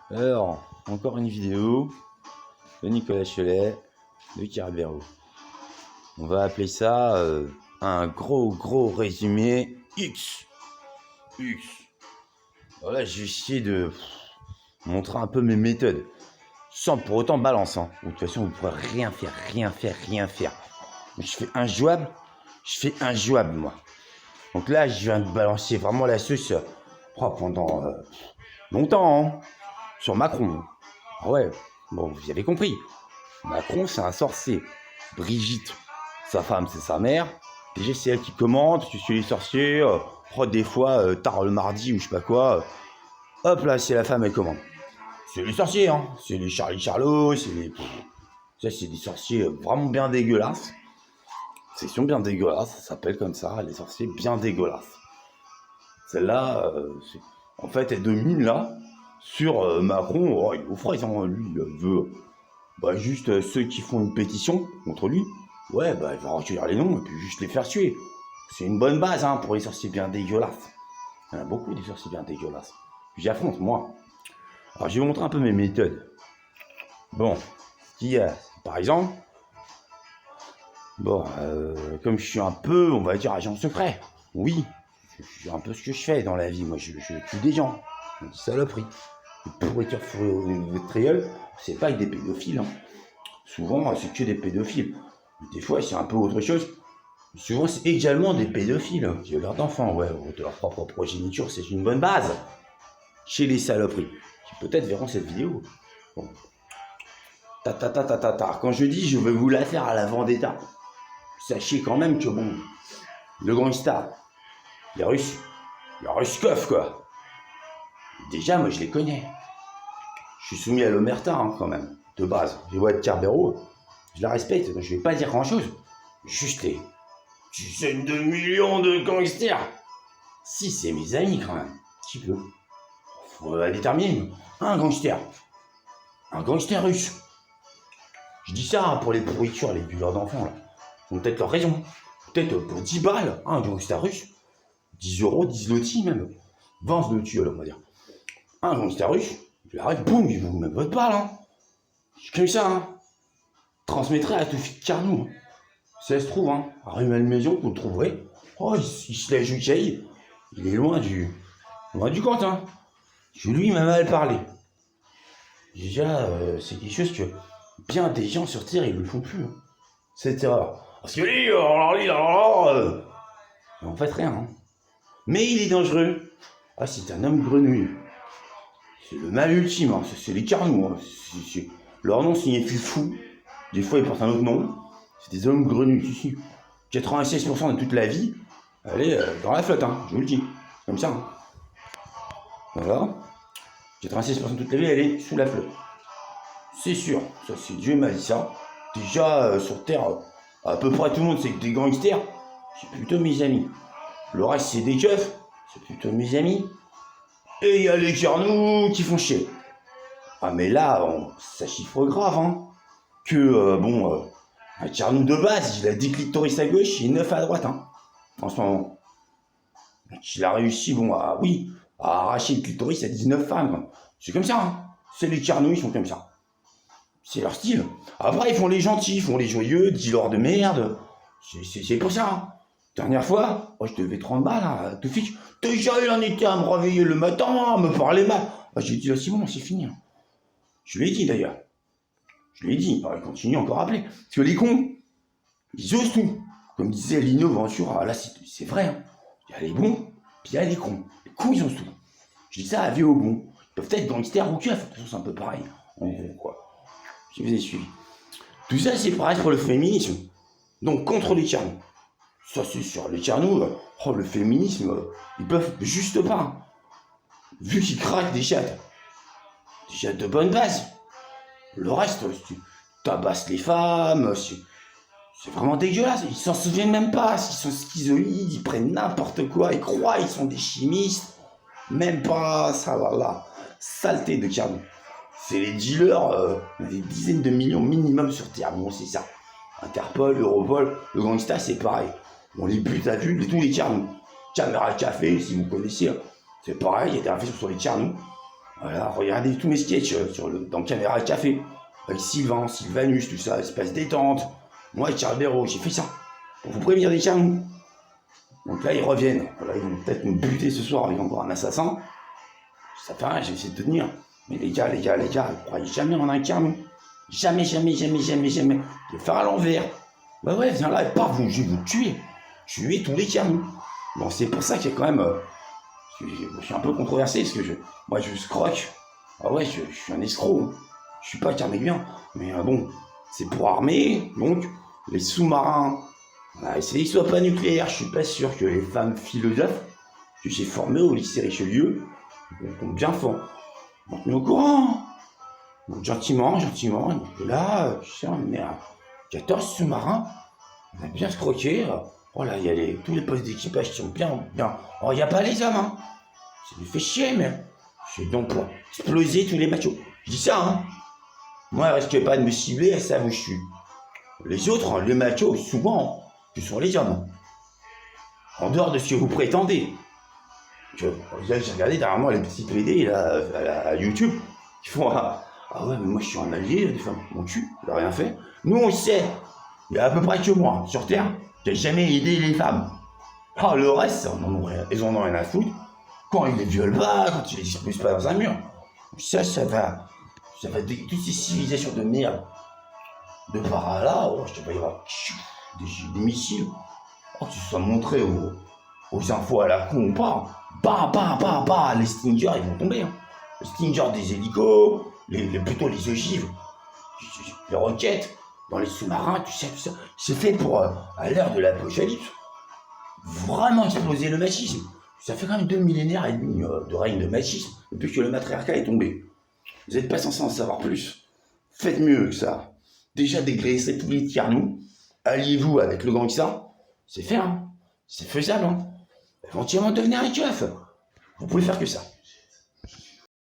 Alors, encore une vidéo de Nicolas Cholet, de Carbero. On va appeler ça un gros résumé X. Voilà, je vais essayer de montrer un peu mes méthodes. Sans pour autant balance. Hein. De toute façon, vous ne pourrez rien faire. Je fais injouable, moi. Donc là, je viens de balancer vraiment la sauce pendant longtemps, hein, sur Macron. Ah ouais, bon, vous avez compris. Macron, c'est un sorcier. Brigitte, sa femme, c'est sa mère. Déjà, c'est elle qui commande. Je suis les sorciers. Des fois, tard le mardi ou je sais pas quoi. Hop là, c'est la femme, elle commande. C'est les sorciers, hein. C'est les Charlie Charlot, c'est les... Ça, c'est des sorciers vraiment bien dégueulasses. Section bien dégueulasse, ça s'appelle comme ça, les sorciers bien dégueulasses. Celle-là, en fait, elle domine là, sur Macron. Oh, il est aux fraises, hein. Lui, il veut juste ceux qui font une pétition contre lui. Ouais, il va recueillir les noms et puis juste les faire tuer. C'est une bonne base hein, pour les sorciers bien dégueulasses. Il y en a beaucoup des sorciers bien dégueulasses. J'y affronte, moi. Alors, je vais vous montrer un peu mes méthodes. Bon, par exemple, comme je suis un peu, on va dire, agent secret, oui, c'est un peu ce que je fais dans la vie. Moi, je tue des gens, des saloperies. Les pourritures de triole, c'est pas avec des pédophiles. Hein. Souvent, c'est que des pédophiles. Des fois, c'est un peu autre chose. Souvent, c'est également des pédophiles qui ont leurs enfants, ouais, de leur propre progéniture. C'est une bonne base chez les saloperies, qui peut-être verront cette vidéo. Bon. Quand je dis je vais vous la faire à la vendetta, sachez quand même que bon, le gangsta, les Russes, le Ruskov quoi. Déjà, moi je les connais. Je suis soumis à l'omerta hein, quand même, de base. Je vois être Carbero, je la respecte, donc je vais pas dire grand chose. Juste les dizaines de millions de gangsters. Si c'est mes amis quand même, un petit peu. Faut déterminer un gangster russe. Je dis ça hein, pour les pourritures, les bueurs d'enfants là. Ils ont peut-être leur raison. Peut-être pour 10 balles, un gangster russe, 10 euros, 10 lotis même. 20 lotis, alors on va dire. Un gangster russe, il arrête, boum, il vous met votre balle. Hein. C'est comme ça, hein. Transmettrai à tout fils de Carnou. Hein. Si elle se trouve, hein, à rue Malmaison, vous le trouverez. Oh, il se lève du cahier. Il est loin du compte, hein. Je lui, il m'a mal parlé. Déjà, c'est quelque chose que bien des gens sur Terre, ils ne le font plus. Hein. Cette erreur. Parce que lui, en fait rien. Hein. Mais il est dangereux. Ah, c'est un homme grenouille. C'est le mal ultime. Hein. C'est les Carnous. Hein. Leur nom signifie fou. Des fois, ils portent un autre nom. C'est des hommes grenouilles. 96% de toute la vie, elle est dans la flotte. Hein. Je vous le dis. Comme ça. Hein. Voilà. 96% de toute la vie, elle est sous la flotte. C'est sûr. Ça, c'est Dieu m'a dit ça. Déjà, sur Terre, à peu près tout le monde, c'est que des gangsters. C'est plutôt mes amis. Le reste, c'est des keufs. C'est plutôt mes amis. Et il y a les Carnous qui font chier. Ah, mais là, ça chiffre grave, hein. Que, un Carnou de base, il a 10 clitoris à gauche et 9 à droite, hein. En ce moment. Donc, il a réussi, à arracher le clitoris à 19 femmes. Quoi. C'est comme ça, hein. C'est les Carnous, ils sont comme ça. C'est leur style. Après, ils font les gentils, ils font les joyeux, dealers de merde. C'est pour ça. Hein. Dernière fois, je devais 30 balles, hein, tout fiche. Déjà, il en était à me réveiller le matin, à me parler mal. J'ai dit, là, c'est bon, c'est fini. Hein. Je lui ai dit d'ailleurs. Je lui ai dit, il continue encore à appeler. Parce que les cons, ils osent tout. Comme disait Lino Ventura, là, c'est vrai. Hein. Il y a les bons, puis il y a les cons. Les cons, ils osent tout. Je dis ça à vieux au bon. Ils peuvent être gangsters ou keufs. De toute façon, c'est un peu pareil. En gros, quoi. Je vous ai suivi. Tout ça, c'est pareil pour le féminisme. Donc, contre les Carnous. Ça, c'est sûr. Les Carnous, le féminisme, ils peuvent juste pas. Hein. Vu qu'ils craquent des chattes de bonne base. Le reste, tu tabasses les femmes, c'est vraiment dégueulasse. Ils s'en souviennent même pas. Ils sont schizoïdes, ils prennent n'importe quoi, ils croient, ils sont des chimistes. Même pas ça, là. Saleté de Carnous. C'est les dealers, des dizaines de millions minimum sur Terre. Bon, c'est ça. Interpol, Europol, le gangsta, c'est pareil. On les bute à vue, tous les Carnous. Caméra café, si vous connaissez, c'est pareil, il y a des réflexions sur les Carnous. Voilà, regardez tous mes sketchs dans Caméra Café, avec Sylvain, Sylvanus, tout ça, espace détente. Moi, Charles Béraud, j'ai fait ça, pour vous prévenir des canons. Donc là, ils reviennent. Voilà, ils vont peut-être me buter ce soir avec encore un assassin. Ça fait rien, j'ai essayé de tenir. Mais les gars, ne croyez jamais en un canon. Jamais. De faire à l'envers. Bah ouais, viens là et paf, je vais vous tuer. Tuer tous les canons. Bon, c'est pour ça qu'il y a quand même... je suis un peu controversé, parce que moi, je scroque. Ah ouais, je suis un escroc. Je suis pas carmélien. Mais bon, c'est pour armer. Donc, les sous-marins... Voilà, c'est qu'ils soient pas nucléaires. Je suis pas sûr que les femmes philosophes que j'ai formées au lycée Richelieu ont bien fort. On est au courant. Donc, gentiment. Et là, je sais, on est à 14 sous-marins. On a bien scroqué. Oh là, il y a tous les postes d'équipage qui sont bien. Oh, il n'y a pas les hommes, hein. Ça me fait chier, mais c'est donc pour exploser tous les machos. Je dis ça, hein. Moi, risquez pas de me cibler, à ça où je suis. Les autres, les machos, souvent, ce sont les hommes. En dehors de ce que vous prétendez. J'ai regardé dernièrement les petits PD là, à YouTube qui font ah ouais, mais moi je suis un allié des femmes. Mon cul, il a rien fait. Nous on sait, il y a à peu près que moi sur Terre qui a jamais aidé les femmes. Ah, le reste, ils en ont rien à foutre. Quand ils les violent pas, quand ils les expulsent pas dans un mur. Ça va toutes ces civilisations de merde. De par là, oh, je te vois, il y aura des missiles. Oh, tu se sois montré aux infos à la con ou pas. Bah, les Stingers, ils vont tomber. Hein. Les Stingers des hélicos, plutôt les ogives, les roquettes, dans les sous-marins, tout ça. C'est fait pour, à l'heure de l'apocalypse, vraiment exploser le machisme. Ça fait quand même 2 millénaires et demi de règne de machisme depuis que le matriarcat est tombé. Vous n'êtes pas censé en savoir plus. Faites mieux que ça. Déjà dégraisser tous les tiernos. Alliez-vous avec le gangsta. C'est fait, hein. C'est faisable, hein. Éventuellement devenir un keuf. Vous pouvez faire que ça.